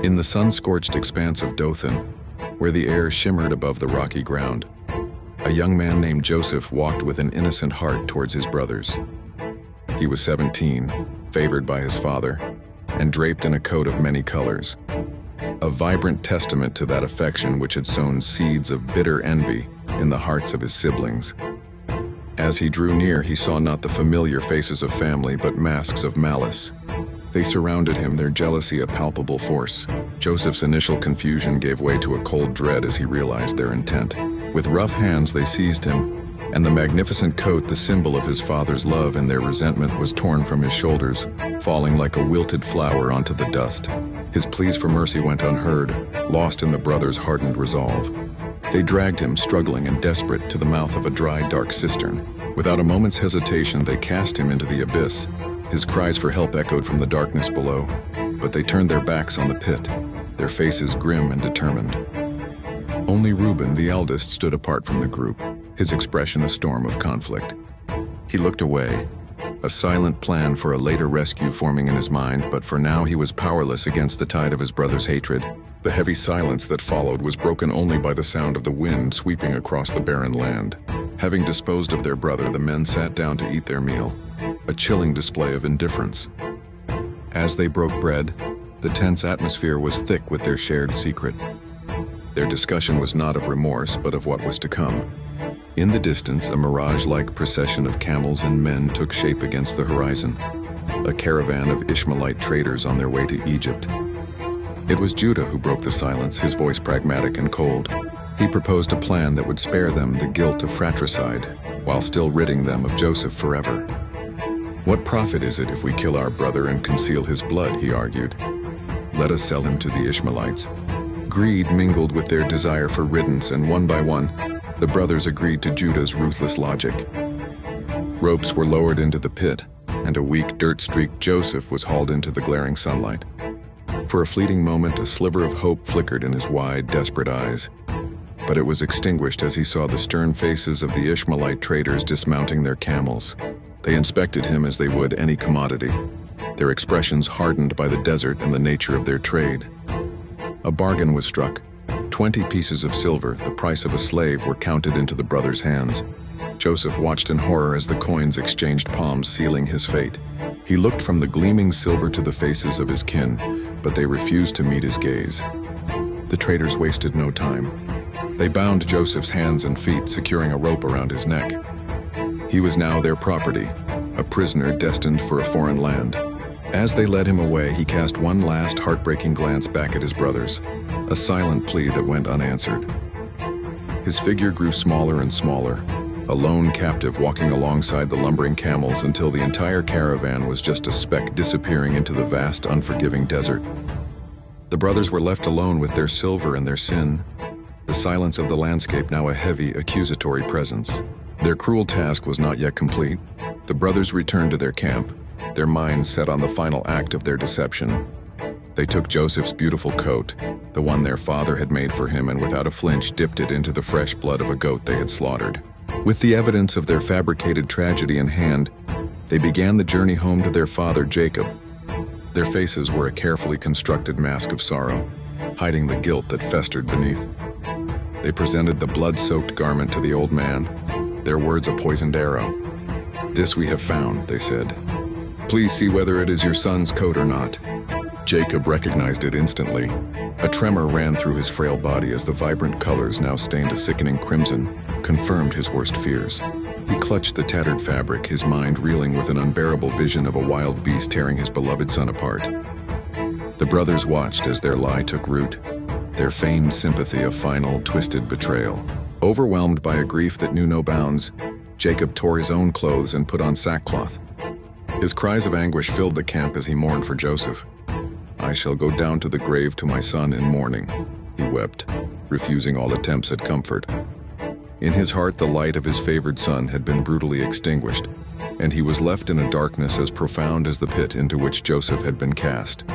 In the sun-scorched expanse of Dothan, where the air shimmered above the rocky ground, a young man named Joseph walked with an innocent heart towards his brothers. He was 17, favored by his father, and draped in a coat of many colors, a vibrant testament to that affection which had sown seeds of bitter envy in the hearts of his siblings. As he drew near, he saw not the familiar faces of family, but masks of malice. They surrounded him, their jealousy a palpable force. Joseph's initial confusion gave way to a cold dread as he realized their intent. With rough hands they seized him, and the magnificent coat, the symbol of his father's love and their resentment, was torn from his shoulders, falling like a wilted flower onto the dust. His pleas for mercy went unheard, lost in the brothers' hardened resolve. They dragged him, struggling and desperate, to the mouth of a dry, dark cistern. Without a moment's hesitation, they cast him into the abyss. His cries for help echoed from the darkness below, but they turned their backs on the pit, their faces grim and determined. Only Reuben, the eldest, stood apart from the group, his expression a storm of conflict. He looked away, a silent plan for a later rescue forming in his mind, but for now he was powerless against the tide of his brother's hatred. The heavy silence that followed was broken only by the sound of the wind sweeping across the barren land. Having disposed of their brother, the men sat down to eat their meal, a chilling display of indifference. As they broke bread, the tense atmosphere was thick with their shared secret. Their discussion was not of remorse, but of what was to come. In the distance, a mirage-like procession of camels and men took shape against the horizon, a caravan of Ishmaelite traders on their way to Egypt. It was Judah who broke the silence, his voice pragmatic and cold. He proposed a plan that would spare them the guilt of fratricide, while still ridding them of Joseph forever. "What profit is it if we kill our brother and conceal his blood?" he argued. "Let us sell him to the Ishmaelites." Greed mingled with their desire for riddance, and one by one, the brothers agreed to Judah's ruthless logic. Ropes were lowered into the pit, and a weak, dirt-streaked Joseph was hauled into the glaring sunlight. For a fleeting moment, a sliver of hope flickered in his wide, desperate eyes, but it was extinguished as he saw the stern faces of the Ishmaelite traders dismounting their camels. They inspected him as they would any commodity, their expressions hardened by the desert and the nature of their trade. A bargain was struck. 20 pieces of silver, the price of a slave, were counted into the brothers' hands. Joseph watched in horror as the coins exchanged palms, sealing his fate. He looked from the gleaming silver to the faces of his kin, but they refused to meet his gaze. The traders wasted no time. They bound Joseph's hands and feet, securing a rope around his neck. He was now their property, a prisoner destined for a foreign land. As they led him away, he cast one last heartbreaking glance back at his brothers, a silent plea that went unanswered. His figure grew smaller and smaller, a lone captive walking alongside the lumbering camels until the entire caravan was just a speck disappearing into the vast, unforgiving desert. The brothers were left alone with their silver and their sin, the silence of the landscape now a heavy, accusatory presence. Their cruel task was not yet complete. The brothers returned to their camp, their minds set on the final act of their deception. They took Joseph's beautiful coat, the one their father had made for him, and without a flinch dipped it into the fresh blood of a goat they had slaughtered. With the evidence of their fabricated tragedy in hand, they began the journey home to their father Jacob. Their faces were a carefully constructed mask of sorrow, hiding the guilt that festered beneath. They presented the blood-soaked garment to the old man, their words a poisoned arrow. "This we have found," they said. "Please see whether it is your son's coat or not." Jacob recognized it instantly. A tremor ran through his frail body as the vibrant colors, now stained a sickening crimson, confirmed his worst fears. He clutched the tattered fabric, his mind reeling with an unbearable vision of a wild beast tearing his beloved son apart. The brothers watched as their lie took root, their feigned sympathy a final, twisted betrayal. Overwhelmed by a grief that knew no bounds, Jacob tore his own clothes and put on sackcloth. His cries of anguish filled the camp as he mourned for Joseph. "I shall go down to the grave to my son in mourning," he wept, refusing all attempts at comfort. In his heart, the light of his favored son had been brutally extinguished, and he was left in a darkness as profound as the pit into which Joseph had been cast.